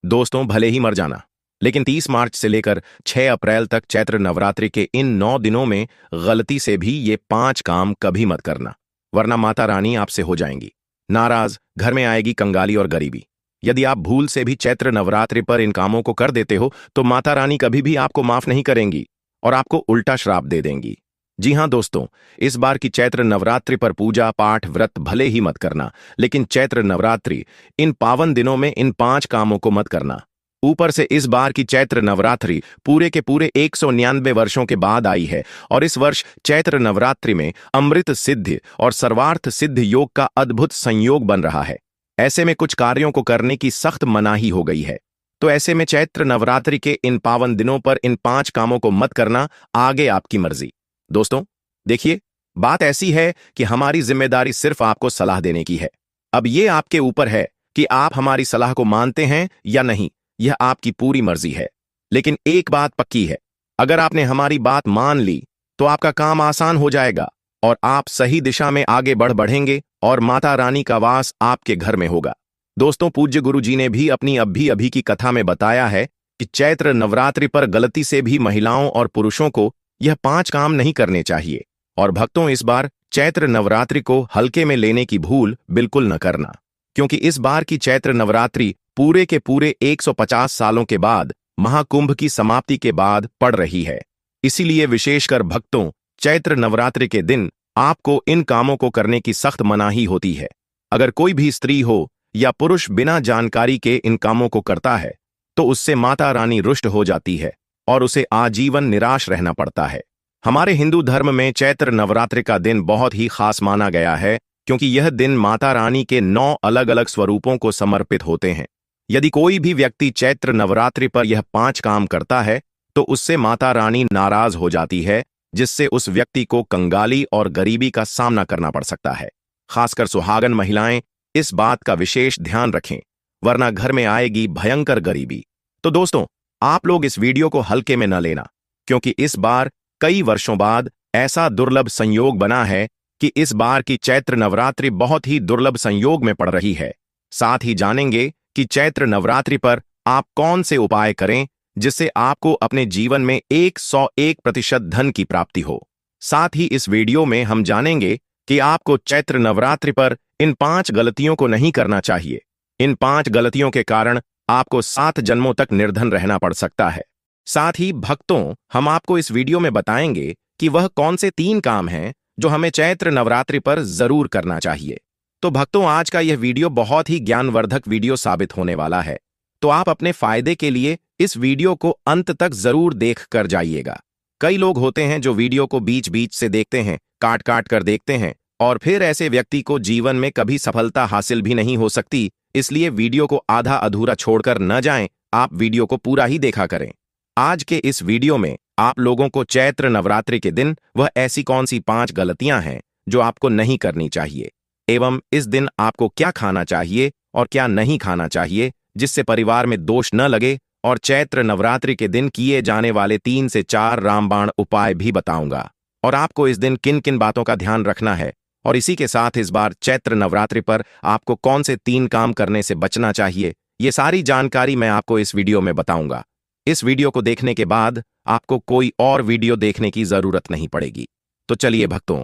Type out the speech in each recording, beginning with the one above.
दोस्तों, भले ही मर जाना, लेकिन 30 मार्च से लेकर 6 अप्रैल तक चैत्र नवरात्रि के इन 9 दिनों में गलती से भी ये 5 काम कभी मत करना, वरना माता रानी आपसे हो जाएंगी नाराज। घर में आएगी कंगाली और गरीबी। यदि आप भूल से भी चैत्र नवरात्रि पर इन कामों को कर देते हो तो माता रानी कभी भी आपको माफ नहीं करेंगी और आपको उल्टा श्राप दे देंगी। जी हां दोस्तों, इस बार की चैत्र नवरात्रि पर पूजा पाठ व्रत भले ही मत करना, लेकिन चैत्र नवरात्रि इन पावन दिनों में इन 5 कामों को मत करना। ऊपर से इस बार की चैत्र नवरात्रि पूरे के पूरे 199 वर्षों के बाद आई है और इस वर्ष चैत्र नवरात्रि में अमृत सिद्धि और सर्वार्थ सिद्ध योग का अद्भुत संयोग बन रहा है। ऐसे में कुछ कार्यों को करने की सख्त मनाही हो गई है। तो ऐसे में चैत्र नवरात्रि के इन पावन दिनों पर इन 5 कामों को मत करना, आगे आपकी मर्जी। दोस्तों देखिए, बात ऐसी है कि हमारी जिम्मेदारी सिर्फ आपको सलाह देने की है। अब ये आपके ऊपर है कि आप हमारी सलाह को मानते हैं या नहीं, यह आपकी पूरी मर्जी है। लेकिन एक बात पक्की है, अगर आपने हमारी बात मान ली तो आपका काम आसान हो जाएगा और आप सही दिशा में आगे बढ़ेंगे और माता रानी का वास आपके घर में होगा। दोस्तों, पूज्य गुरु जी ने भी अपनी अभी की कथा में बताया है कि चैत्र नवरात्रि पर गलती से भी महिलाओं और पुरुषों को यह 5 काम नहीं करने चाहिए। और भक्तों, इस बार चैत्र नवरात्रि को हल्के में लेने की भूल बिल्कुल न करना, क्योंकि इस बार की चैत्र नवरात्रि पूरे के पूरे 150 सालों के बाद महाकुंभ की समाप्ति के बाद पड़ रही है। इसीलिए विशेषकर भक्तों, चैत्र नवरात्रि के दिन आपको इन कामों को करने की सख्त मनाही होती है। अगर कोई भी स्त्री हो या पुरुष बिना जानकारी के इन कामों को करता है तो उससे माता रानी रुष्ट हो जाती है और उसे आजीवन निराश रहना पड़ता है। हमारे हिंदू धर्म में चैत्र नवरात्रि का दिन बहुत ही खास माना गया है, क्योंकि यह दिन माता रानी के 9 अलग अलग स्वरूपों को समर्पित होते हैं। यदि कोई भी व्यक्ति चैत्र नवरात्रि पर यह 5 काम करता है तो उससे माता रानी नाराज हो जाती है, जिससे उस व्यक्ति को कंगाली और गरीबी का सामना करना पड़ सकता है। खासकर सुहागन महिलाएं इस बात का विशेष ध्यान रखें, वरना घर में आएगी भयंकर गरीबी। तो दोस्तों, आप लोग इस वीडियो को हल्के में न लेना, क्योंकि इस बार कई वर्षों बाद ऐसा दुर्लभ संयोग बना है कि इस बार की चैत्र नवरात्रि बहुत ही दुर्लभ संयोग में पड़ रही है। साथ ही जानेंगे कि चैत्र नवरात्रि पर आप कौन से उपाय करें जिससे आपको अपने जीवन में 101% धन की प्राप्ति हो। साथ ही इस वीडियो में हम जानेंगे कि आपको चैत्र नवरात्रि पर इन 5 गलतियों को नहीं करना चाहिए। इन 5 गलतियों के कारण आपको 7 जन्मों तक निर्धन रहना पड़ सकता है। साथ ही भक्तों, हम आपको इस वीडियो में बताएंगे कि वह कौन से 3 काम हैं जो हमें चैत्र नवरात्रि पर जरूर करना चाहिए। तो भक्तों, आज का यह वीडियो बहुत ही ज्ञानवर्धक वीडियो साबित होने वाला है, तो आप अपने फायदे के लिए इस वीडियो को अंत तक जरूर देख कर जाइएगा। कई लोग होते हैं जो वीडियो को बीच बीच से देखते हैं, काट काट कर देखते हैं, और फिर ऐसे व्यक्ति को जीवन में कभी सफलता हासिल भी नहीं हो सकती। इसलिए वीडियो को आधा अधूरा छोड़कर न जाएं, आप वीडियो को पूरा ही देखा करें। आज के इस वीडियो में आप लोगों को चैत्र नवरात्रि के दिन वह ऐसी कौन सी 5 गलतियां हैं जो आपको नहीं करनी चाहिए, एवं इस दिन आपको क्या खाना चाहिए और क्या नहीं खाना चाहिए जिससे परिवार में दोष न लगे, और चैत्र नवरात्रि के दिन किए जाने वाले 3 से 4 रामबाण उपाय भी बताऊंगा, और आपको इस दिन किन किन बातों का ध्यान रखना है। और इसी के साथ इस बार चैत्र नवरात्रि पर आपको कौन से 3 काम करने से बचना चाहिए, ये सारी जानकारी मैं आपको इस वीडियो में बताऊंगा। इस वीडियो को देखने के बाद आपको कोई और वीडियो देखने की जरूरत नहीं पड़ेगी। तो चलिए भक्तों,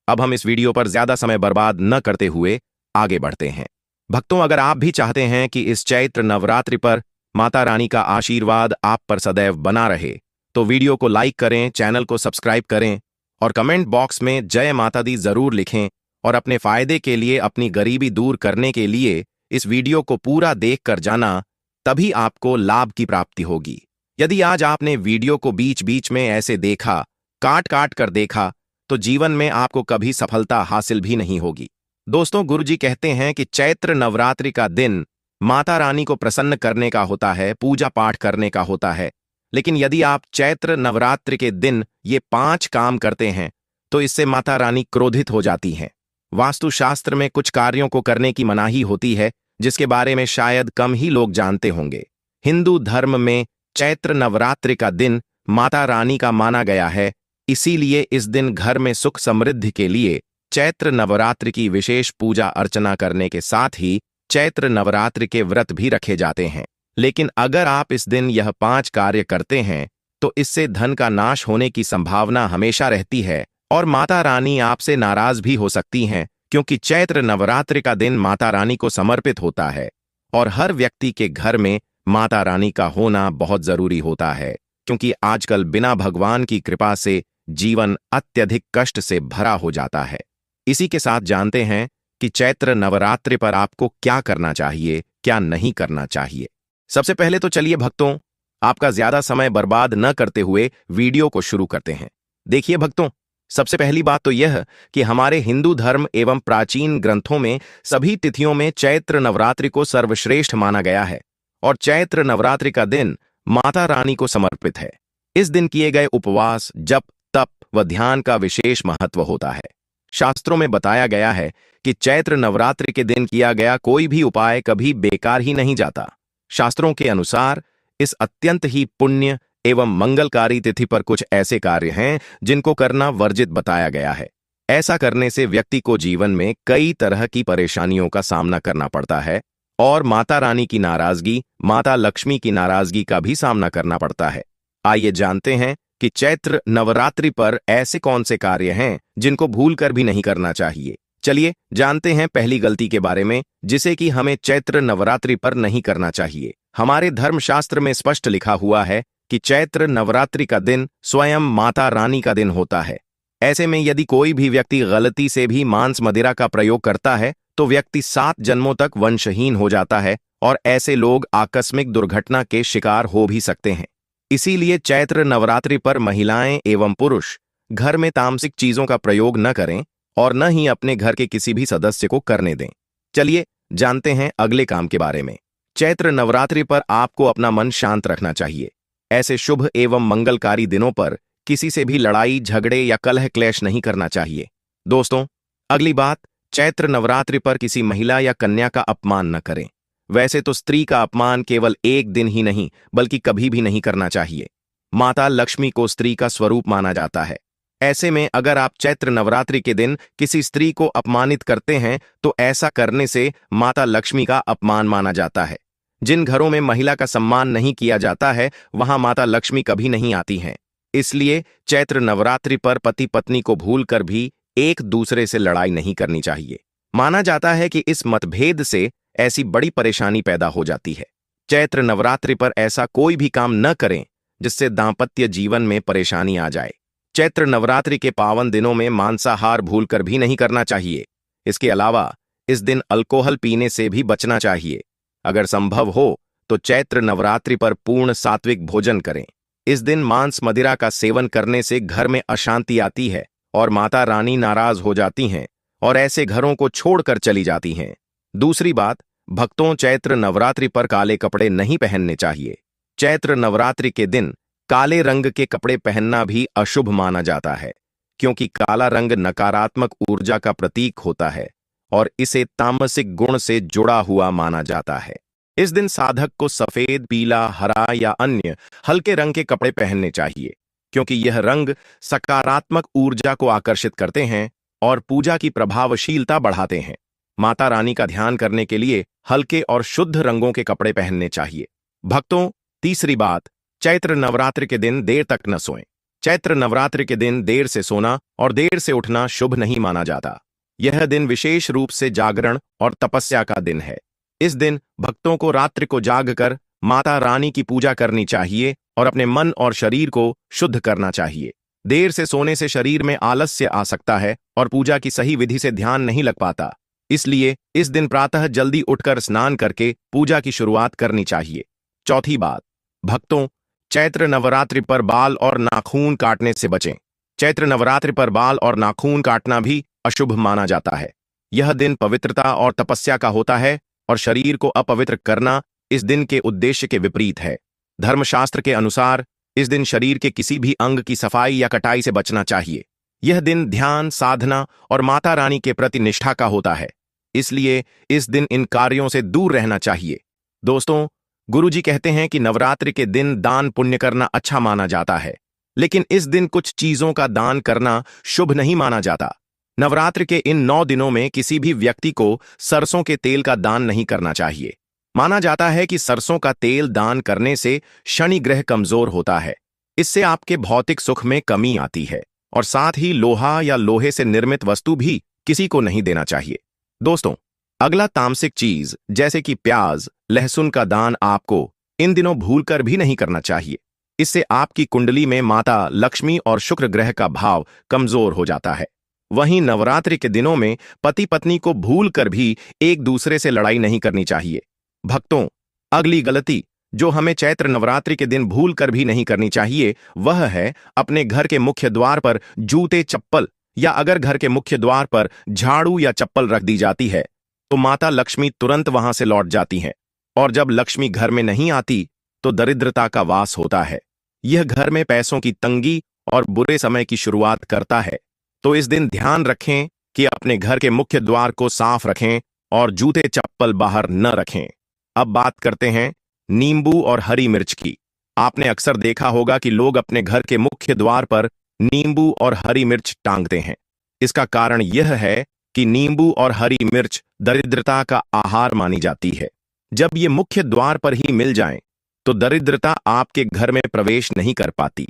अब हम इस वीडियो पर ज्यादा समय बर्बाद न करते हुए आगे बढ़ते हैं। भक्तों, अगर आप भी चाहते हैं कि इस चैत्र नवरात्रि पर माता रानी का आशीर्वाद आप पर सदैव बना रहे, तो वीडियो को लाइक करें, चैनल को सब्सक्राइब करें और कमेंट बॉक्स में जय माता दी जरूर लिखें। और अपने फायदे के लिए, अपनी गरीबी दूर करने के लिए इस वीडियो को पूरा देख कर जाना, तभी आपको लाभ की प्राप्ति होगी। यदि आज आपने वीडियो को बीच बीच में ऐसे देखा, काट काट कर देखा, तो जीवन में आपको कभी सफलता हासिल भी नहीं होगी। दोस्तों, गुरुजी कहते हैं कि चैत्र नवरात्रि का दिन माता रानी को प्रसन्न करने का होता है, पूजा पाठ करने का होता है। लेकिन यदि आप चैत्र नवरात्रि के दिन ये 5 काम करते हैं तो इससे माता रानी क्रोधित हो जाती हैं। वास्तुशास्त्र में कुछ कार्यों को करने की मनाही होती है, जिसके बारे में शायद कम ही लोग जानते होंगे। हिंदू धर्म में चैत्र नवरात्रि का दिन माता रानी का माना गया है, इसीलिए इस दिन घर में सुख समृद्धि के लिए चैत्र नवरात्रि की विशेष पूजा अर्चना करने के साथ ही चैत्र नवरात्रि के व्रत भी रखे जाते हैं। लेकिन अगर आप इस दिन यह 5 कार्य करते हैं तो इससे धन का नाश होने की संभावना हमेशा रहती है और माता रानी आपसे नाराज भी हो सकती हैं, क्योंकि चैत्र नवरात्रि का दिन माता रानी को समर्पित होता है और हर व्यक्ति के घर में माता रानी का होना बहुत जरूरी होता है, क्योंकि आजकल बिना भगवान की कृपा से जीवन अत्यधिक कष्ट से भरा हो जाता है। इसी के साथ जानते हैं कि चैत्र नवरात्रि पर आपको क्या करना चाहिए, क्या नहीं करना चाहिए। सबसे पहले तो चलिए भक्तों, आपका ज्यादा समय बर्बाद न करते हुए वीडियो को शुरू करते हैं। देखिए भक्तों, सबसे पहली बात तो यह कि हमारे हिंदू धर्म एवं प्राचीन ग्रंथों में सभी तिथियों में चैत्र नवरात्रि को सर्वश्रेष्ठ माना गया है और चैत्र नवरात्रि का दिन माता रानी को समर्पित है। इस दिन किए गए उपवास, जप, तप व ध्यान का विशेष महत्व होता है। शास्त्रों में बताया गया है कि चैत्र नवरात्रि के दिन किया गया कोई भी उपाय कभी बेकार ही नहीं जाता। शास्त्रों के अनुसार इस अत्यंत ही पुण्य एवं मंगलकारी तिथि पर कुछ ऐसे कार्य हैं जिनको करना वर्जित बताया गया है। ऐसा करने से व्यक्ति को जीवन में कई तरह की परेशानियों का सामना करना पड़ता है और माता रानी की नाराजगी, माता लक्ष्मी की नाराजगी का भी सामना करना पड़ता है। आइए जानते हैं कि चैत्र नवरात्रि पर ऐसे कौन से कार्य हैं जिनको भूलकर भी नहीं करना चाहिए। चलिए जानते हैं पहली गलती के बारे में, जिसे कि हमें चैत्र नवरात्रि पर नहीं करना चाहिए। हमारे धर्मशास्त्र में स्पष्ट लिखा हुआ है कि चैत्र नवरात्रि का दिन स्वयं माता रानी का दिन होता है। ऐसे में यदि कोई भी व्यक्ति गलती से भी मांस मदिरा का प्रयोग करता है तो व्यक्ति 7 जन्मों तक वंशहीन हो जाता है और ऐसे लोग आकस्मिक दुर्घटना के शिकार हो भी सकते हैं। इसीलिए चैत्र नवरात्रि पर महिलाएं एवं पुरुष घर में तामसिक चीजों का प्रयोग न करें और न ही अपने घर के किसी भी सदस्य को करने दें। चलिए जानते हैं अगले काम के बारे में। चैत्र नवरात्रि पर आपको अपना मन शांत रखना चाहिए। ऐसे शुभ एवं मंगलकारी दिनों पर किसी से भी लड़ाई, झगड़े या कलह क्लेश नहीं करना चाहिए। दोस्तों, अगली बात, चैत्र नवरात्रि पर किसी महिला या कन्या का अपमान न करें। वैसे तो स्त्री का अपमान केवल एक दिन ही नहीं बल्कि कभी भी नहीं करना चाहिए। माता लक्ष्मी को स्त्री का स्वरूप माना जाता है। ऐसे में अगर आप चैत्र नवरात्रि के दिन किसी स्त्री को अपमानित करते हैं तो ऐसा करने से माता लक्ष्मी का अपमान माना जाता है। जिन घरों में महिला का सम्मान नहीं किया जाता है वहां माता लक्ष्मी कभी नहीं आती हैं। इसलिए चैत्र नवरात्रि पर पति पत्नी को भूलकर भी एक दूसरे से लड़ाई नहीं करनी चाहिए। माना जाता है कि इस मतभेद से ऐसी बड़ी परेशानी पैदा हो जाती है। चैत्र नवरात्रि पर ऐसा कोई भी काम न करें जिससे दांपत्य जीवन में परेशानी आ जाए। चैत्र नवरात्रि के पावन दिनों में मांसाहार भूलकर भी नहीं करना चाहिए। इसके अलावा इस दिन अल्कोहल पीने से भी बचना चाहिए। अगर संभव हो तो चैत्र नवरात्रि पर पूर्ण सात्विक भोजन करें। इस दिन मांस मदिरा का सेवन करने से घर में अशांति आती है और माता रानी नाराज हो जाती हैं और ऐसे घरों को छोड़कर चली जाती हैं। दूसरी बात, भक्तों, चैत्र नवरात्रि पर काले कपड़े नहीं पहनने चाहिए। चैत्र नवरात्रि के दिन काले रंग के कपड़े पहनना भी अशुभ माना जाता है, क्योंकि काला रंग नकारात्मक ऊर्जा का प्रतीक होता है और इसे तामसिक गुण से जुड़ा हुआ माना जाता है। इस दिन साधक को सफेद, पीला, हरा या अन्य हल्के रंग के कपड़े पहनने चाहिए, क्योंकि यह रंग सकारात्मक ऊर्जा को आकर्षित करते हैं और पूजा की प्रभावशीलता बढ़ाते हैं। माता रानी का ध्यान करने के लिए हल्के और शुद्ध रंगों के कपड़े पहनने चाहिए। भक्तों, तीसरी बात, चैत्र नवरात्रि के दिन देर तक न सोएं। चैत्र नवरात्रि के दिन देर से सोना और देर से उठना शुभ नहीं माना जाता। यह दिन विशेष रूप से जागरण और तपस्या का दिन है। इस दिन भक्तों को रात्रि को जागकर माता रानी की पूजा करनी चाहिए और अपने मन और शरीर को शुद्ध करना चाहिए। देर से सोने से शरीर में आलस्य आ सकता है और पूजा की सही विधि से ध्यान नहीं लग पाता। इसलिए इस दिन प्रातः जल्दी उठकर स्नान करके पूजा की शुरुआत करनी चाहिए। चौथी बात, भक्तों, चैत्र नवरात्रि पर बाल और नाखून काटने से बचें। चैत्र नवरात्रि पर बाल और नाखून काटना भी अशुभ माना जाता है। यह दिन पवित्रता और तपस्या का होता है और शरीर को अपवित्र करना इस दिन के उद्देश्य के विपरीत है। धर्मशास्त्र के अनुसार इस दिन शरीर के किसी भी अंग की सफाई या कटाई से बचना चाहिए। यह दिन ध्यान, साधना और माता रानी के प्रति निष्ठा का होता है, इसलिए इस दिन इन कार्यों से दूर रहना चाहिए। दोस्तों, गुरुजी कहते हैं कि नवरात्रि के दिन दान पुण्य करना अच्छा माना जाता है, लेकिन इस दिन कुछ चीजों का दान करना शुभ नहीं माना जाता। नवरात्रि के इन 9 दिनों में किसी भी व्यक्ति को सरसों के तेल का दान नहीं करना चाहिए। माना जाता है कि सरसों का तेल दान करने से शनि ग्रह कमजोर होता है। इससे आपके भौतिक सुख में कमी आती है और साथ ही लोहा या लोहे से निर्मित वस्तु भी किसी को नहीं देना चाहिए। दोस्तों, अगला तामसिक चीज जैसे कि प्याज, लहसुन का दान आपको इन दिनों भूलकर भी नहीं करना चाहिए। इससे आपकी कुंडली में माता लक्ष्मी और शुक्र ग्रह का भाव कमजोर हो जाता है। वहीं नवरात्रि के दिनों में पति पत्नी को भूलकर भी एक दूसरे से लड़ाई नहीं करनी चाहिए। भक्तों, अगली गलती जो हमें चैत्र नवरात्रि के दिन भूल कर भी नहीं करनी चाहिए वह है अपने घर के मुख्य द्वार पर जूते, चप्पल या अगर घर के मुख्य द्वार पर झाड़ू या चप्पल रख दी जाती है तो माता लक्ष्मी तुरंत वहां से लौट जाती हैं। और जब लक्ष्मी घर में नहीं आती तो दरिद्रता का वास होता है। यह घर में पैसों की तंगी और बुरे समय की शुरुआत करता है। तो इस दिन ध्यान रखें कि अपने घर के मुख्य द्वार को साफ रखें और जूते चप्पल बाहर न रखें। अब बात करते हैं नींबू और हरी मिर्च की। आपने अक्सर देखा होगा कि लोग अपने घर के मुख्य द्वार पर नींबू और हरी मिर्च टांगते हैं। इसका कारण यह है कि नींबू और हरी मिर्च दरिद्रता का आहार मानी जाती है। जब ये मुख्य द्वार पर ही मिल जाएं, तो दरिद्रता आपके घर में प्रवेश नहीं कर पाती।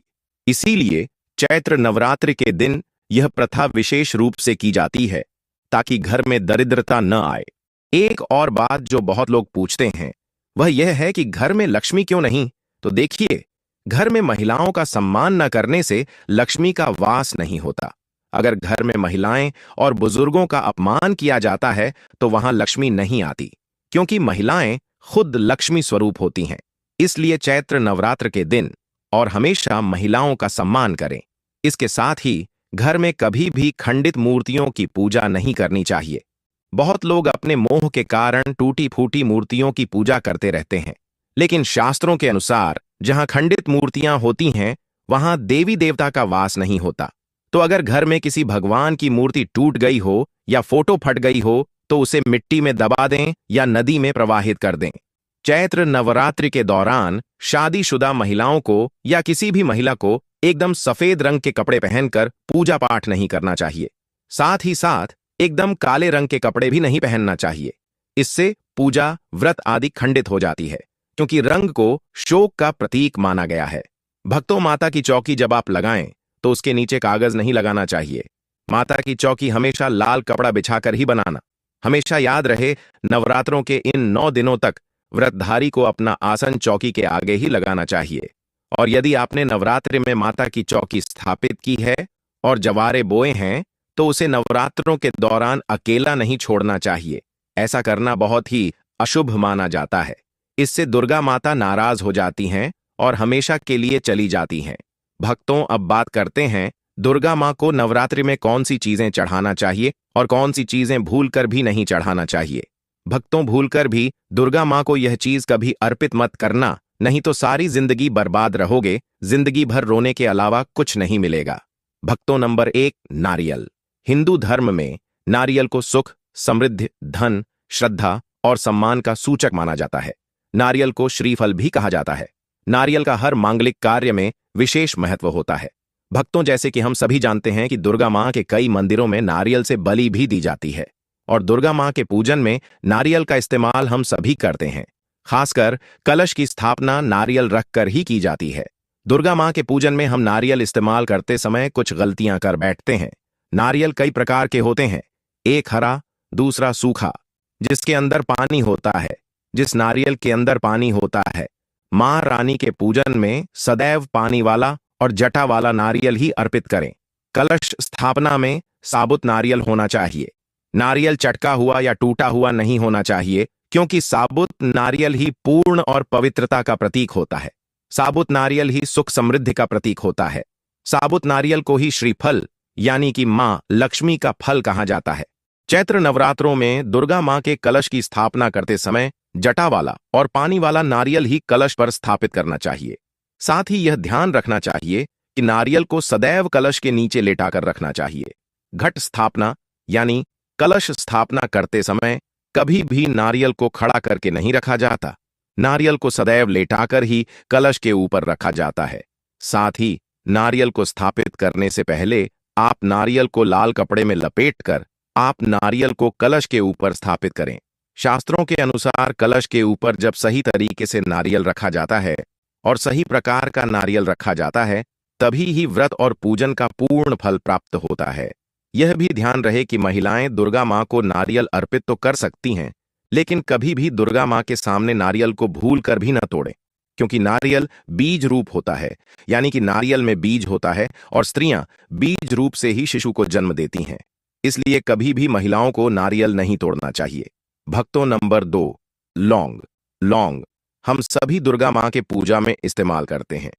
इसीलिए चैत्र नवरात्रि के दिन यह प्रथा विशेष रूप से की जाती है ताकि घर में दरिद्रता न आए। एक और बात जो बहुत लोग पूछते हैं वह यह है कि घर में लक्ष्मी क्यों नहीं? तो देखिए, घर में महिलाओं का सम्मान न करने से लक्ष्मी का वास नहीं होता। अगर घर में महिलाएं और बुजुर्गों का अपमान किया जाता है तो वहां लक्ष्मी नहीं आती, क्योंकि महिलाएं खुद लक्ष्मी स्वरूप होती हैं। इसलिए चैत्र नवरात्र के दिन और हमेशा महिलाओं का सम्मान करें। इसके साथ ही घर में कभी भी खंडित मूर्तियों की पूजा नहीं करनी चाहिए। बहुत लोग अपने मोह के कारण टूटी फूटी मूर्तियों की पूजा करते रहते हैं, लेकिन शास्त्रों के अनुसार जहां खंडित मूर्तियां होती हैं वहां देवी देवता का वास नहीं होता। तो अगर घर में किसी भगवान की मूर्ति टूट गई हो या फोटो फट गई हो तो उसे मिट्टी में दबा दें या नदी में प्रवाहित कर दें। चैत्र नवरात्रि के दौरान शादीशुदा महिलाओं को या किसी भी महिला को एकदम सफेद रंग के कपड़े पहनकर पूजा पाठ नहीं करना चाहिए। साथ ही साथ एकदम काले रंग के कपड़े भी नहीं पहनना चाहिए। इससे पूजा, व्रत आदि खंडित हो जाती है, क्योंकि रंग को शोक का प्रतीक माना गया है। भक्तों, माता की चौकी जब आप लगाएं तो उसके नीचे कागज नहीं लगाना चाहिए। माता की चौकी हमेशा लाल कपड़ा बिछाकर ही बनाना। हमेशा याद रहे, नवरात्रों के इन 9 दिनों तक व्रतधारी को अपना आसन चौकी के आगे ही लगाना चाहिए। और यदि आपने नवरात्रि में माता की चौकी स्थापित की है और जवारे बोए हैं तो उसे नवरात्रों के दौरान अकेला नहीं छोड़ना चाहिए। ऐसा करना बहुत ही अशुभ माना जाता है। इससे दुर्गा माता नाराज हो जाती हैं और हमेशा के लिए चली जाती हैं। भक्तों, अब बात करते हैं दुर्गा मां को नवरात्रि में कौन सी चीजें चढ़ाना चाहिए और कौन सी चीजें भूलकर भी नहीं चढ़ाना चाहिए। भक्तों, भूलकर भी दुर्गा मां को यह चीज कभी अर्पित मत करना, नहीं तो सारी जिंदगी बर्बाद रहोगे। जिंदगी भर रोने के अलावा कुछ नहीं मिलेगा। भक्तों, नंबर 1, नारियल। हिंदू धर्म में नारियल को सुख, समृद्धि, धन, श्रद्धा और सम्मान का सूचक माना जाता है। नारियल को श्रीफल भी कहा जाता है। नारियल का हर मांगलिक कार्य में विशेष महत्व होता है। भक्तों, जैसे कि हम सभी जानते हैं कि दुर्गा मां के कई मंदिरों में नारियल से बलि भी दी जाती है और दुर्गा मां के पूजन में नारियल का इस्तेमाल हम सभी करते हैं। खासकर कलश की स्थापना नारियल रखकर ही की जाती है। दुर्गा मां के पूजन में हम नारियल इस्तेमाल करते समय कुछ गलतियां कर बैठते हैं। नारियल कई प्रकार के होते हैं, एक हरा, दूसरा सूखा, जिसके अंदर पानी होता है। जिस नारियल के अंदर पानी होता है, मां रानी के पूजन में सदैव पानी वाला और जटा वाला नारियल ही अर्पित करें। कलश स्थापना में साबुत नारियल होना चाहिए। नारियल चटका हुआ या टूटा हुआ नहीं होना चाहिए, क्योंकि साबुत नारियल ही पूर्ण और पवित्रता का प्रतीक होता है। साबुत नारियल ही सुख समृद्धि का प्रतीक होता है। साबुत नारियल को ही श्रीफल यानी कि मां लक्ष्मी का फल कहा जाता है। चैत्र नवरात्रों में दुर्गा मां के कलश की स्थापना करते समय जटा वाला और पानी वाला नारियल ही कलश पर स्थापित करना चाहिए। साथ ही यह ध्यान रखना चाहिए कि नारियल को सदैव कलश के नीचे लेटाकर रखना चाहिए। घट स्थापना यानी कलश स्थापना करते समय कभी भी नारियल को खड़ा करके नहीं रखा जाता। नारियल को सदैव लेटाकर ही कलश के ऊपर रखा जाता है। साथ ही नारियल को स्थापित करने से पहले आप नारियल को लाल कपड़े में लपेटकर आप नारियल को कलश के ऊपर स्थापित करें। शास्त्रों के अनुसार कलश के ऊपर जब सही तरीके से नारियल रखा जाता है और सही प्रकार का नारियल रखा जाता है, तभी ही व्रत और पूजन का पूर्ण फल प्राप्त होता है। यह भी ध्यान रहे कि महिलाएं दुर्गा मां को नारियल अर्पित तो कर सकती हैं, लेकिन कभी भी दुर्गा मां के सामने नारियल को भूल कर भी न तोड़ें, क्योंकि नारियल बीज रूप होता है, यानी कि नारियल में बीज होता है और स्त्रियां बीज रूप से ही शिशु को जन्म देती हैं। इसलिए कभी भी महिलाओं को नारियल नहीं तोड़ना चाहिए। भक्तों, नंबर 2, लौंग। लौंग हम सभी दुर्गा मां के पूजा में इस्तेमाल करते हैं,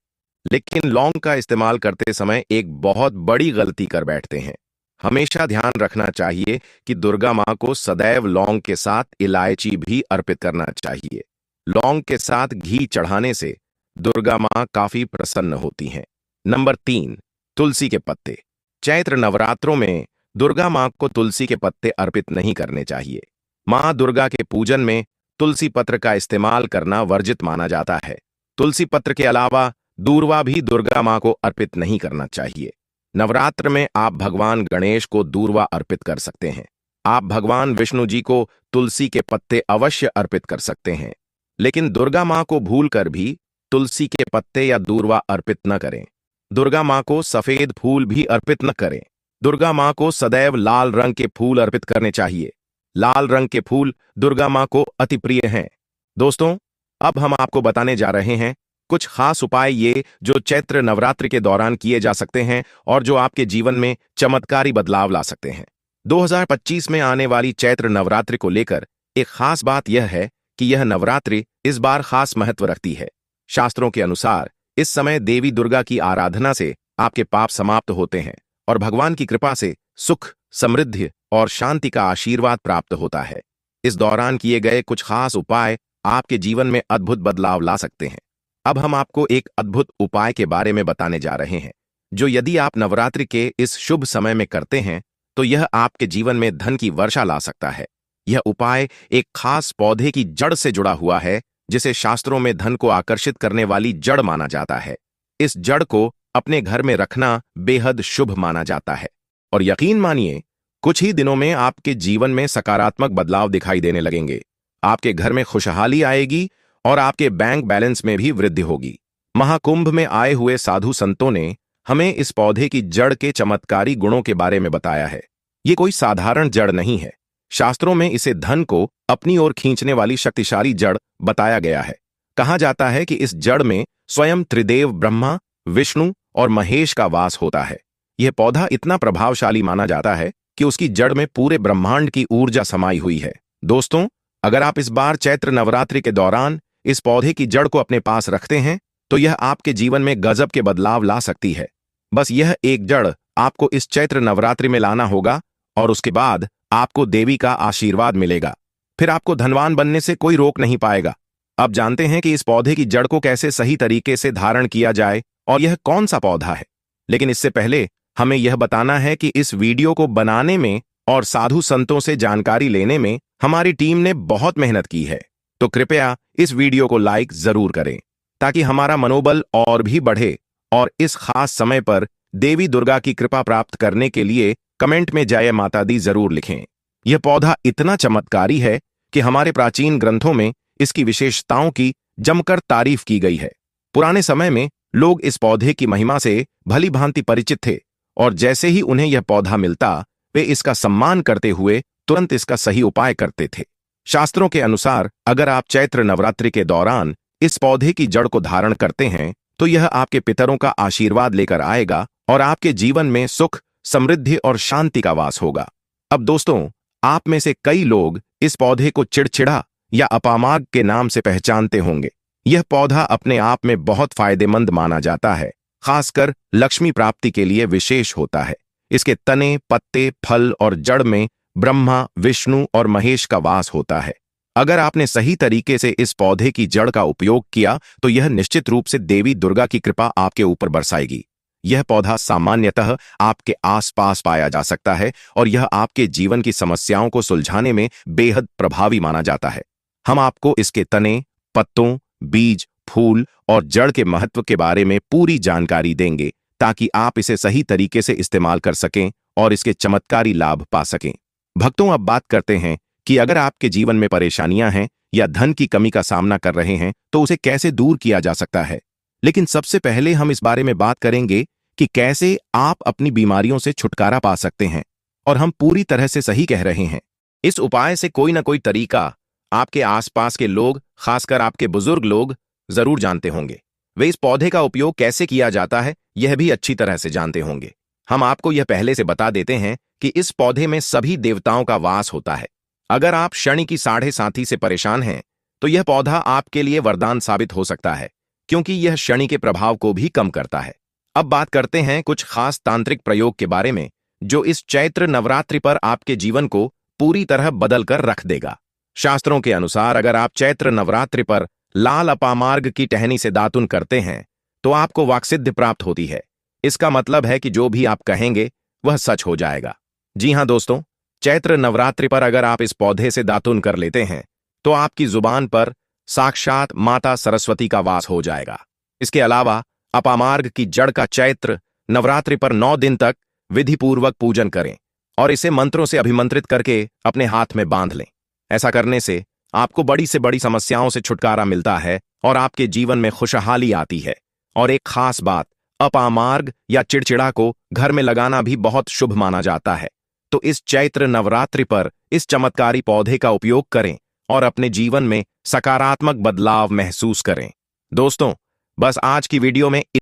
लेकिन लौंग का इस्तेमाल करते समय एक बहुत बड़ी गलती कर बैठते हैं। हमेशा ध्यान रखना चाहिए कि दुर्गा मां को सदैव लौंग के साथ इलायची भी अर्पित करना चाहिए। लौंग के साथ घी चढ़ाने से दुर्गा मां काफी प्रसन्न होती हैं। नंबर 3, तुलसी के पत्ते। चैत्र नवरात्रों में दुर्गा मां को तुलसी के पत्ते अर्पित नहीं करने चाहिए। मां दुर्गा के पूजन में तुलसी पत्र का इस्तेमाल करना वर्जित माना जाता है। तुलसी पत्र के अलावा दूर्वा भी दुर्गा मां को अर्पित नहीं करना चाहिए। नवरात्र में आप भगवान गणेश को दूर्वा अर्पित कर सकते हैं। आप भगवान विष्णु जी को तुलसी के पत्ते अवश्य अर्पित कर सकते हैं, लेकिन दुर्गा मां को भूलकर भी तुलसी के पत्ते या दूर्वा अर्पित न करें। दुर्गा मां को सफेद फूल भी अर्पित न करें। दुर्गा मां को सदैव लाल रंग के फूल अर्पित करने चाहिए। लाल रंग के फूल दुर्गा मां को अति प्रिय हैं। दोस्तों, अब हम आपको बताने जा रहे हैं कुछ खास उपाय ये जो चैत्र नवरात्रि के दौरान किए जा सकते हैं और जो आपके जीवन में चमत्कारी बदलाव ला सकते हैं। 2025 में आने वाली चैत्र नवरात्रि को लेकर एक खास बात यह है कि यह नवरात्रि इस बार खास महत्व रखती है। शास्त्रों के अनुसार इस समय देवी दुर्गा की आराधना से आपके पाप समाप्त होते हैं और भगवान की कृपा से सुख, समृद्धि और शांति का आशीर्वाद प्राप्त होता है। इस दौरान किए गए कुछ खास उपाय आपके जीवन में अद्भुत बदलाव ला सकते हैं। अब हम आपको एक अद्भुत उपाय के बारे में बताने जा रहे हैं, जो यदि आप नवरात्रि के इस शुभ समय में करते हैं तो यह आपके जीवन में धन की वर्षा ला सकता है। यह उपाय एक खास पौधे की जड़ से जुड़ा हुआ है, जिसे शास्त्रों में धन को आकर्षित करने वाली जड़ माना जाता है। इस जड़ को अपने घर में रखना बेहद शुभ माना जाता है और यकीन मानिए, कुछ ही दिनों में आपके जीवन में सकारात्मक बदलाव दिखाई देने लगेंगे। आपके घर में खुशहाली आएगी और आपके बैंक बैलेंस में भी वृद्धि होगी। महाकुंभ में आए हुए साधु संतों ने हमें इस पौधे की जड़ के चमत्कारी गुणों के बारे में बताया है। ये कोई साधारण जड़ नहीं है। शास्त्रों में इसे धन को अपनी ओर खींचने वाली शक्तिशाली जड़ बताया गया है। कहा जाता है कि इस जड़ में स्वयं त्रिदेव ब्रह्मा, विष्णु और महेश का वास होता है। यह पौधा इतना प्रभावशाली माना जाता है कि उसकी जड़ में पूरे ब्रह्मांड की ऊर्जा समाई हुई है। दोस्तों, अगर आप इस बार चैत्र नवरात्रि के दौरान इस पौधे की जड़ को अपने पास रखते हैं तो यह आपके जीवन में गजब के बदलाव ला सकती है। बस यह एक जड़ आपको इस चैत्र नवरात्रि में लाना होगा और उसके बाद आपको देवी का आशीर्वाद मिलेगा। फिर आपको धनवान बनने से कोई रोक नहीं पाएगा। अब जानते हैं कि इस पौधे की जड़ को कैसे सही तरीके से धारण किया जाए और यह कौन सा पौधा है। लेकिन इससे पहले हमें यह बताना है कि इस वीडियो को बनाने में और साधु संतों से जानकारी लेने में हमारी टीम ने बहुत मेहनत की है। तो कृपया इस वीडियो को लाइक जरूर करें ताकि हमारा मनोबल और भी बढ़े और इस खास समय पर देवी दुर्गा की कृपा प्राप्त करने के लिए कमेंट में जय माता दी जरूर लिखें। यह पौधा इतना चमत्कारी है कि हमारे प्राचीन ग्रंथों में इसकी विशेषताओं की जमकर तारीफ की गई है। पुराने समय में लोग इस पौधे की महिमा से भली भांति परिचित थे और जैसे ही उन्हें यह पौधा मिलता वे इसका सम्मान करते हुए तुरंत इसका सही उपाय करते थे। शास्त्रों के अनुसार अगर आप चैत्र नवरात्रि के दौरान इस पौधे की जड़ को धारण करते हैं तो यह आपके पितरों का आशीर्वाद लेकर आएगा और आपके जीवन में सुख, समृद्धि और शांति का वास होगा। अब दोस्तों, आप में से कई लोग इस पौधे को चिड़चिड़ा या अपामार्ग के नाम से पहचानते होंगे। यह पौधा अपने आप में बहुत फायदेमंद माना जाता है, खासकर लक्ष्मी प्राप्ति के लिए विशेष होता है। इसके तने, पत्ते, फल और जड़ में ब्रह्मा, विष्णु और महेश का वास होता है। अगर आपने सही तरीके से इस पौधे की जड़ का उपयोग किया तो यह निश्चित रूप से देवी दुर्गा की कृपा आपके ऊपर बरसाएगी। यह पौधा सामान्यतः आपके आसपास पाया जा सकता है और यह आपके जीवन की समस्याओं को सुलझाने में बेहद प्रभावी माना जाता है। हम आपको इसके तने, पत्तों, बीज, फूल और जड़ के महत्व के बारे में पूरी जानकारी देंगे ताकि आप इसे सही तरीके से इस्तेमाल कर सकें और इसके चमत्कारी लाभ पा सकें। भक्तों, अब बात करते हैं कि अगर आपके जीवन में परेशानियां हैं या धन की कमी का सामना कर रहे हैं तो उसे कैसे दूर किया जा सकता है। लेकिन सबसे पहले हम इस बारे में बात करेंगे कि कैसे आप अपनी बीमारियों से छुटकारा पा सकते हैं। और हम पूरी तरह से सही कह रहे हैं। इस उपाय से कोई ना कोई तरीका आपके आसपास के लोग, खासकर आपके बुजुर्ग लोग, जरूर जानते होंगे। वे इस पौधे का उपयोग कैसे किया जाता है यह भी अच्छी तरह से जानते होंगे। हम आपको यह पहले से बता देते हैं कि इस पौधे में सभी देवताओं का वास होता है। अगर आप शनि की साढ़े साथी से परेशान हैं तो यह पौधा आपके लिए वरदान साबित हो सकता है, क्योंकि यह शनि के प्रभाव को भी कम करता है। अब बात करते हैं कुछ खास तांत्रिक प्रयोग के बारे में जो इस चैत्र नवरात्रि पर आपके जीवन को पूरी तरह बदल कर रख देगा। शास्त्रों के अनुसार अगर आप चैत्र नवरात्रि पर लाल अपामार्ग की टहनी से दातुन करते हैं तो आपको वाक्सिद्धि प्राप्त होती है। इसका मतलब है कि जो भी आप कहेंगे वह सच हो जाएगा। जी हां दोस्तों, चैत्र नवरात्रि पर अगर आप इस पौधे से दातुन कर लेते हैं तो आपकी जुबान पर साक्षात माता सरस्वती का वास हो जाएगा। इसके अलावा अपामार्ग की जड़ का चैत्र नवरात्रि पर 9 दिन तक विधिपूर्वक पूजन करें और इसे मंत्रों से अभिमंत्रित करके अपने हाथ में बांध लें। ऐसा करने से आपको बड़ी से बड़ी समस्याओं से छुटकारा मिलता है और आपके जीवन में खुशहाली आती है। और एक खास बात, अपामार्ग या चिड़चिड़ा को घर में लगाना भी बहुत शुभ माना जाता है। तो इस चैत्र नवरात्रि पर इस चमत्कारी पौधे का उपयोग करें और अपने जीवन में सकारात्मक बदलाव महसूस करें। दोस्तों, बस आज की वीडियो में